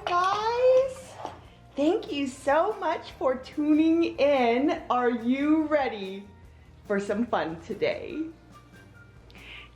guys. Thank you so much for tuning in. Are you ready for some fun today?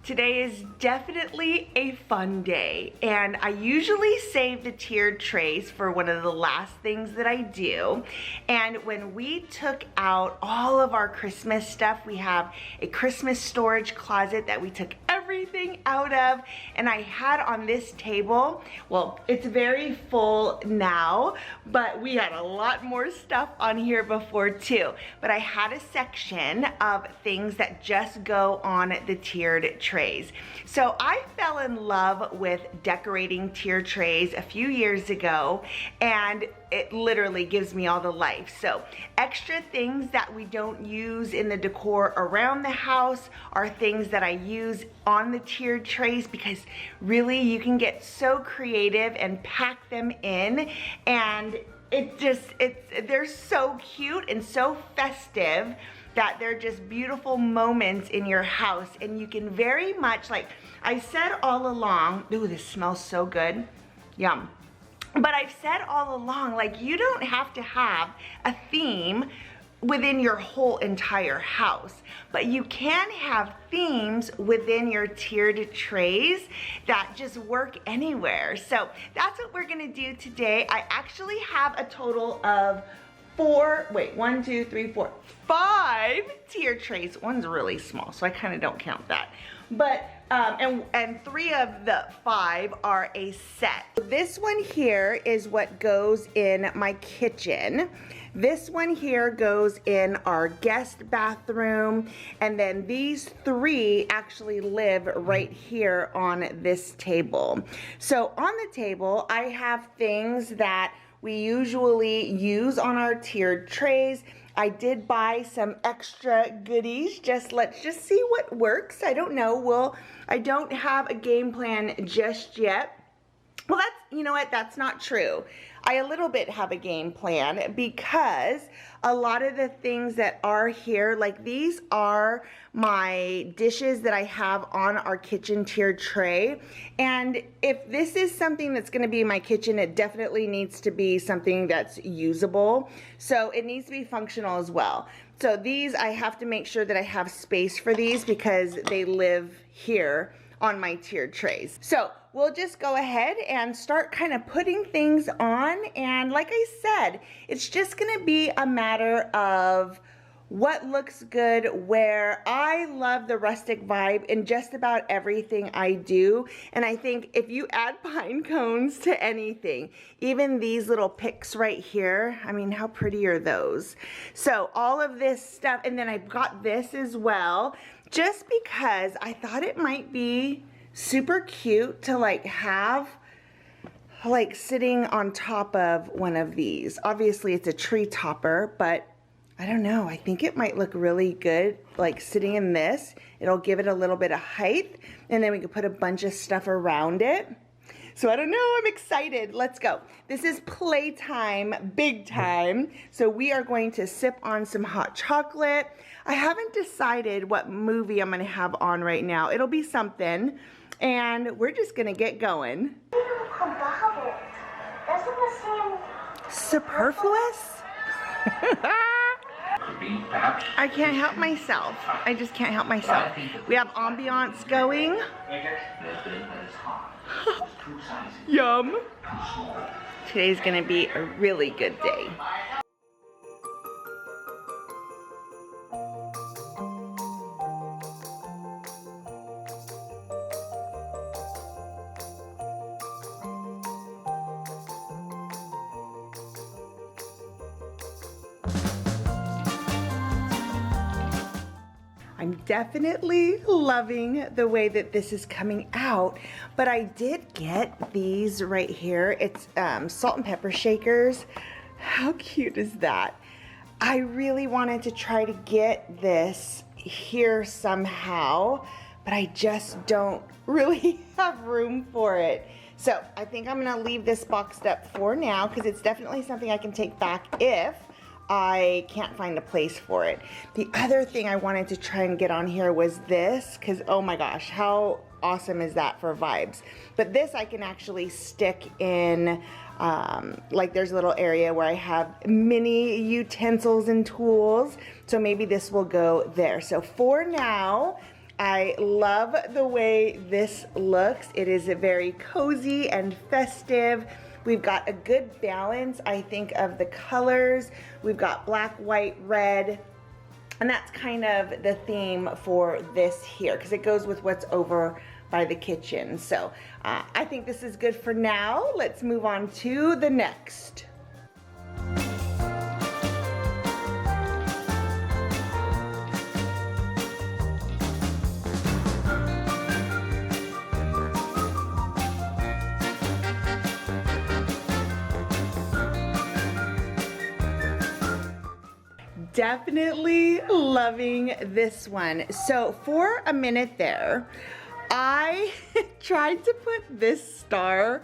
Today is definitely a fun day, and I usually save the tiered trays for one of the last things that I do. And when we took out all of our Christmas stuff, we have a Christmas storage closet that we took everything out of, and I had on this table, well, it's very full now, but we had a lot more stuff on here before too. But I had a section of things that just go on the tiered trays. So I fell in love with decorating tiered trays a few years ago, and it literally gives me all the life. So extra things that we don't use in the decor around the house are things that I use on the tiered trays, because really you can get so creative and pack them in, and they're so cute and so festive that they're just beautiful moments in your house. And you can very much, like I said all along, ooh, this smells so good, yum. But I've said all along, like, you don't have to have a theme within your whole entire house, but you can have themes within your tiered trays that just work anywhere. So that's what we're gonna do today. I actually have a total of 5 tiered trays. One's really small, so I kind of don't count that. But, and 3 of the 5 are a set. This one here is what goes in my kitchen. This one here goes in our guest bathroom. And then these 3 actually live right here on this table. So on the table, I have things that we usually use on our tiered trays. I did buy some extra goodies. Let's just see what works. I don't know. I don't have a game plan just yet. Well, you know what, that's not true. I a little bit have a game plan, because a lot of the things that are here, like these are my dishes that I have on our kitchen tiered tray. And if this is something that's gonna be in my kitchen, it definitely needs to be something that's usable. So it needs to be functional as well. So these, I have to make sure that I have space for these because they live here on my tiered trays. So we'll just go ahead and start kind of putting things on. And like I said, it's just gonna be a matter of what looks good where. I love the rustic vibe in just about everything I do. And I think if you add pine cones to anything, even these little picks right here, I mean, how pretty are those? So all of this stuff, and then I've got this as well, just because I thought it might be super cute to like have like sitting on top of one of these. Obviously it's a tree topper, but I don't know, I think it might look really good like sitting in this. It'll give it a little bit of height, and then we can put a bunch of stuff around it. So I don't know, I'm excited. Let's go. This is playtime, big time. So we are going to sip on some hot chocolate. I haven't decided what movie I'm gonna have on right now. It'll be something, and we're just gonna get going. Superfluous? I can't help myself. I just can't help myself. We have ambiance going. Yum. Today's gonna be a really good day. I'm definitely loving the way that this is coming out, but I did get these right here. It's salt and pepper shakers. How cute is that? I really wanted to try to get this here somehow, but I just don't really have room for it. So I think I'm gonna leave this boxed up for now, because it's definitely something I can take back if I can't find a place for it. The other thing I wanted to try and get on here was this, because oh my gosh, how awesome is that for vibes? But this I can actually stick in, like there's a little area where I have mini utensils and tools. So maybe this will go there. So for now, I love the way this looks. It is a very cozy and festive. We've got a good balance, I think, of the colors. We've got black, white, red, and that's kind of the theme for this here because it goes with what's over by the kitchen. So I think this is good for now. Let's move on to the next. Definitely loving this one. So for a minute there, I tried to put this star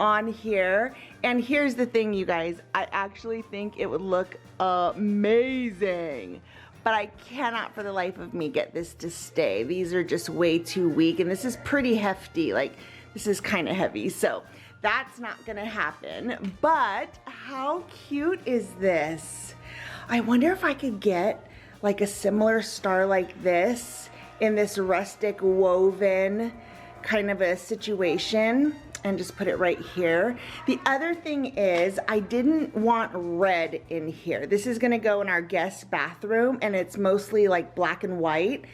on here, and here's the thing, you guys, I actually think it would look amazing, but I cannot for the life of me get this to stay. These are just way too weak, and this is pretty hefty, like this is kind of heavy, so that's not gonna happen. But how cute is this? I wonder if I could get like a similar star like this in this rustic woven kind of a situation and just put it right here. The other thing is I didn't want red in here. This is gonna go in our guest bathroom and it's mostly like black and white.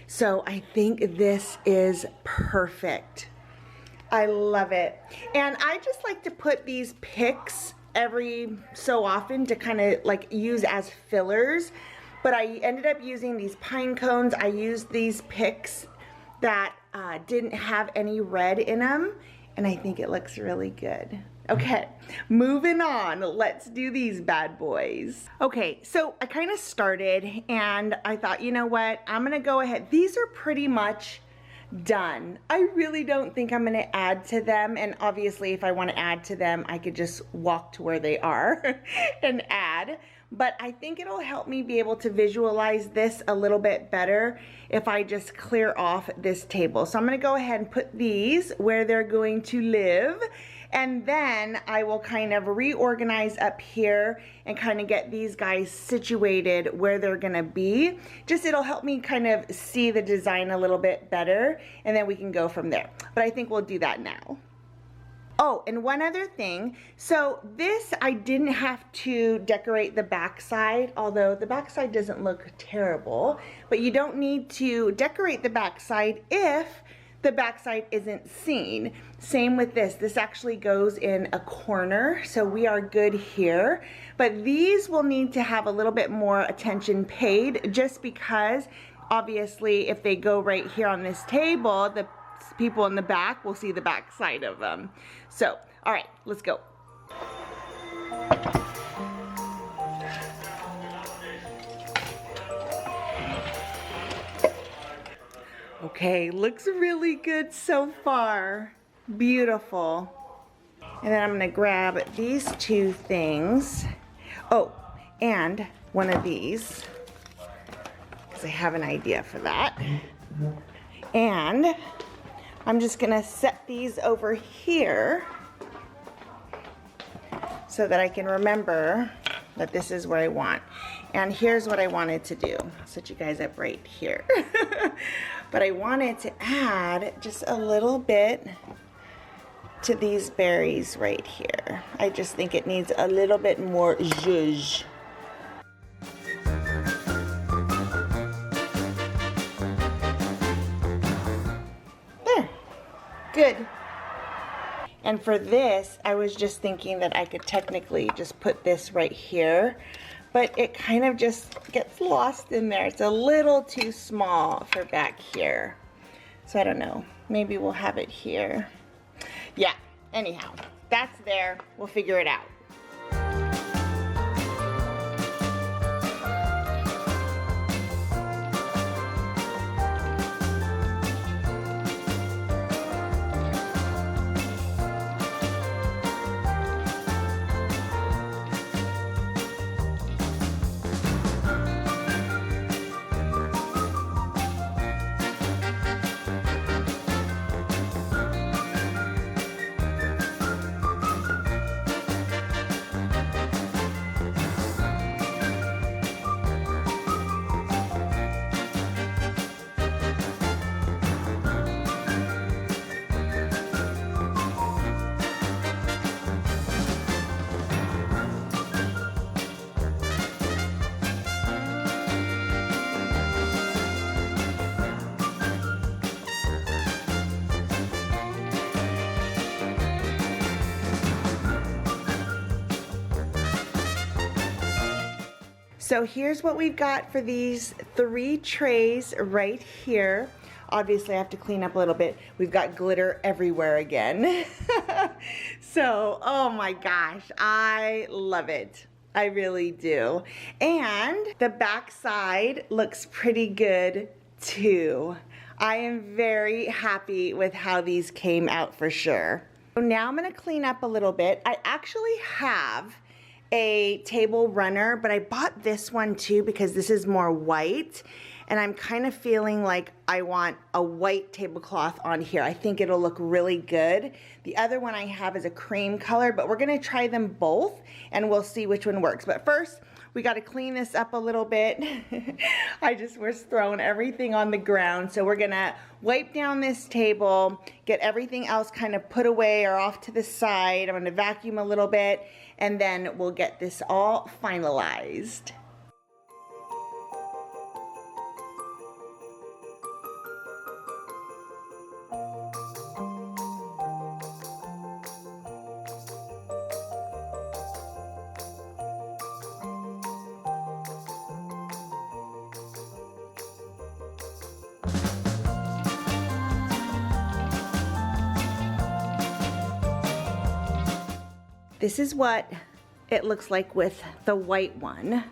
So I think this is perfect. I love it. And I just like to put these picks every so often to kind of like use as fillers, but I ended up using these pine cones. I used these picks that didn't have any red in them, and I think it looks really good. Okay, moving on, let's do these bad boys. Okay, so I kind of started and I thought, you know what, I'm gonna go ahead. These are pretty much done. I really don't think I'm gonna add to them, and obviously if I want to add to them I could just walk to where they are and add, but I think it'll help me be able to visualize this a little bit better if I just clear off this table. So I'm gonna go ahead and put these where they're going to live, and then I will kind of reorganize up here and kind of get these guys situated where they're gonna be. Just it'll help me kind of see the design a little bit better, and then we can go from there. But I think we'll do that now. Oh, and one other thing. So this, I didn't have to decorate the backside, although the backside doesn't look terrible, but you don't need to decorate the backside if the backside isn't seen. Same with this. This actually goes in a corner, so we are good here. But these will need to have a little bit more attention paid, just because obviously if they go right here on this table, the people in the back will see the back side of them. So, all right, let's go. Okay, looks really good so far. Beautiful. And then I'm gonna grab these two things. Oh, and one of these, because I have an idea for that. And I'm just gonna set these over here so that I can remember that this is where I want. And here's what I wanted to do. I'll set you guys up right here. But I wanted to add just a little bit to these berries right here. I just think it needs a little bit more zhuzh. There, good. And for this, I was just thinking that I could technically just put this right here, but it kind of just gets lost in there. It's a little too small for back here. So I don't know, maybe we'll have it here. Yeah, anyhow, that's there. We'll figure it out. So here's what we've got for these 3 trays right here. Obviously I have to clean up a little bit. We've got glitter everywhere again. So, oh my gosh, I love it. I really do. And the back side looks pretty good too. I am very happy with how these came out for sure. So now I'm gonna clean up a little bit. I actually have a table runner, but I bought this one too because this is more white, and I'm kind of feeling like I want a white tablecloth on here. I think it'll look really good. The other one I have is a cream color, but we're gonna try them both and we'll see which one works. But first, we gotta clean this up a little bit. I just was throwing everything on the ground. So we're gonna wipe down this table, get everything else kind of put away or off to the side. I'm gonna vacuum a little bit, and then we'll get this all finalized. This is what it looks like with the white one,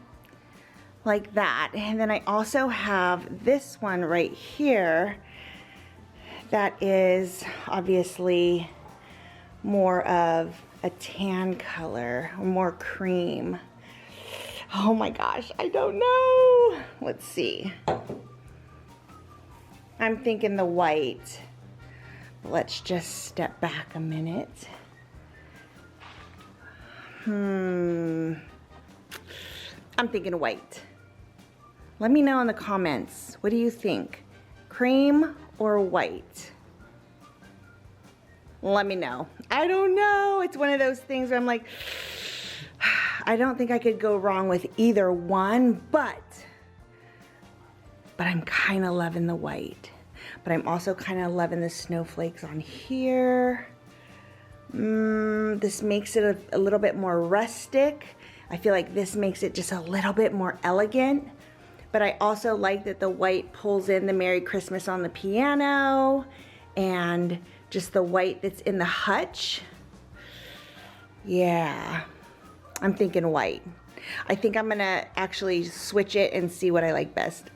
like that. And then I also have this one right here that is obviously more of a tan color, more cream. Oh my gosh, I don't know. Let's see. I'm thinking the white. Let's just step back a minute. I'm thinking white. Let me know in the comments. What do you think? Cream or white? Let me know. I don't know. It's one of those things where I'm like, I don't think I could go wrong with either one, but I'm kind of loving the white. But I'm also kind of loving the snowflakes on here. This makes it a little bit more rustic. I feel like this makes it just a little bit more elegant. But I also like that the white pulls in the Merry Christmas on the piano and just the white that's in the hutch. Yeah, I'm thinking white. I think I'm gonna actually switch it and see what I like best.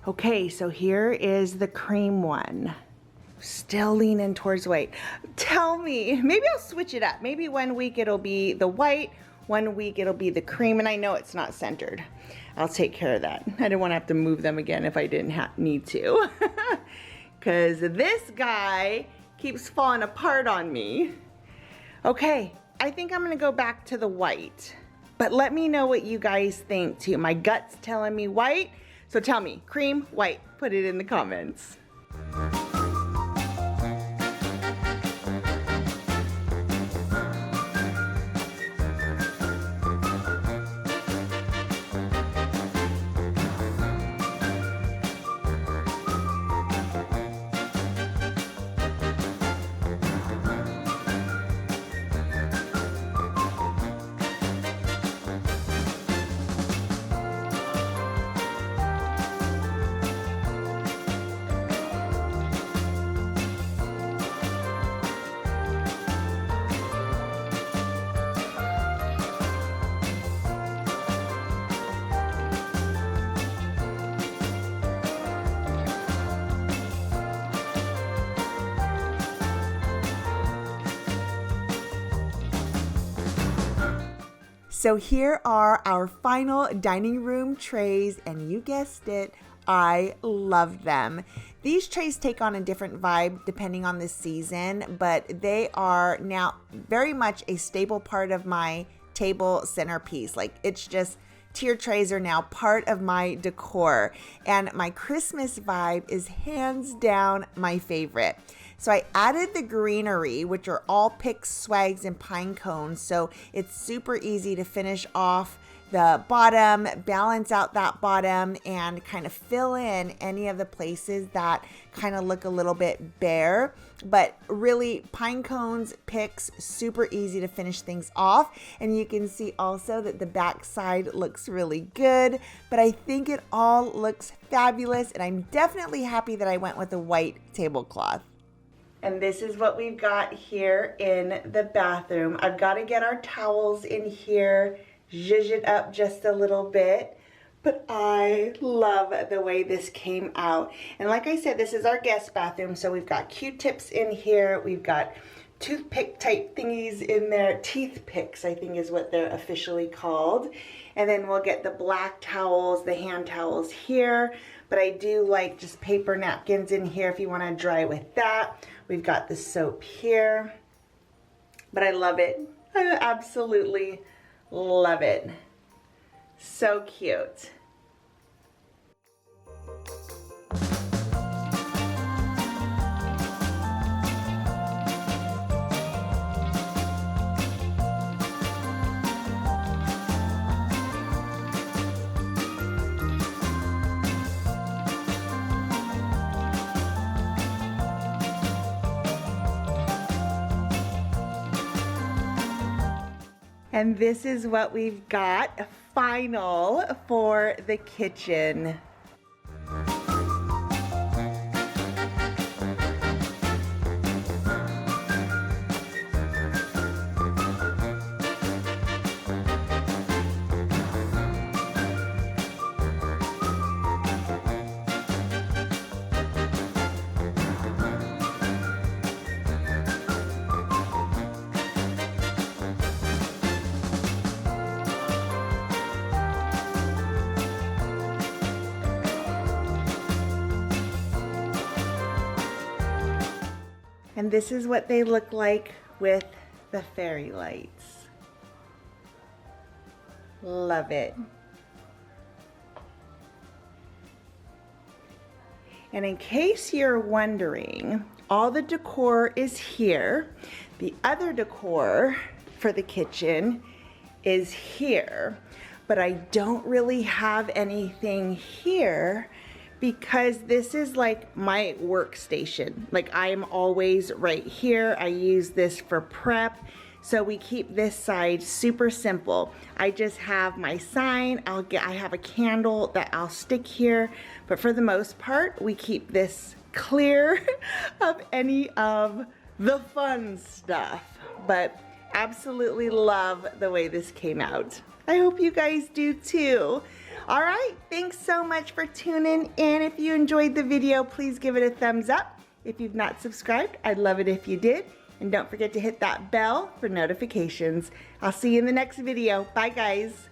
Okay, so here is the cream one. Still leaning towards white. Tell me, maybe I'll switch it up. Maybe one week it'll be the white, one week it'll be the cream, and I know it's not centered. I'll take care of that. I didn't want to have to move them again if I didn't need to. Because this guy keeps falling apart on me. Okay, I think I'm gonna go back to the white. But let me know what you guys think too. My gut's telling me white. So tell me, cream, white, put it in the comments. So here are our final dining room trays, and you guessed it, I love them. These trays take on a different vibe depending on the season, but they are now very much a staple part of my table centerpiece. Like, it's just, tier trays are now part of my decor, and my Christmas vibe is hands down my favorite. So I added the greenery, which are all picks, swags, and pine cones, so it's super easy to finish off the bottom, balance out that bottom, and kind of fill in any of the places that kind of look a little bit bare. But really, pine cones, picks, super easy to finish things off. And you can see also that the back side looks really good, but I think it all looks fabulous, and I'm definitely happy that I went with a white tablecloth. And this is what we've got here in the bathroom. I've got to get our towels in here, zhuzh it up just a little bit, but I love the way this came out. And like I said, this is our guest bathroom, so we've got Q-tips in here, we've got toothpick type thingies in there, teeth picks I think is what they're officially called. And then we'll get the black towels, the hand towels here, but I do like just paper napkins in here if you want to dry with that. We've got the soap here, but I love it. I absolutely love it. So cute. And this is what we've got final for the kitchen. And this is what they look like with the fairy lights. Love it. And in case you're wondering, all the decor is here. The other decor for the kitchen is here, but I don't really have anything here because this is like my workstation. Like I am always right here. I use this for prep. So we keep this side super simple. I just have my sign. I have a candle that I'll stick here, but for the most part, we keep this clear of any of the fun stuff. But absolutely love the way this came out. I hope you guys do too. All right, thanks so much for tuning in. If you enjoyed the video, please give it a thumbs up. If you've not subscribed, I'd love it if you did. And don't forget to hit that bell for notifications. I'll see you in the next video. Bye, guys.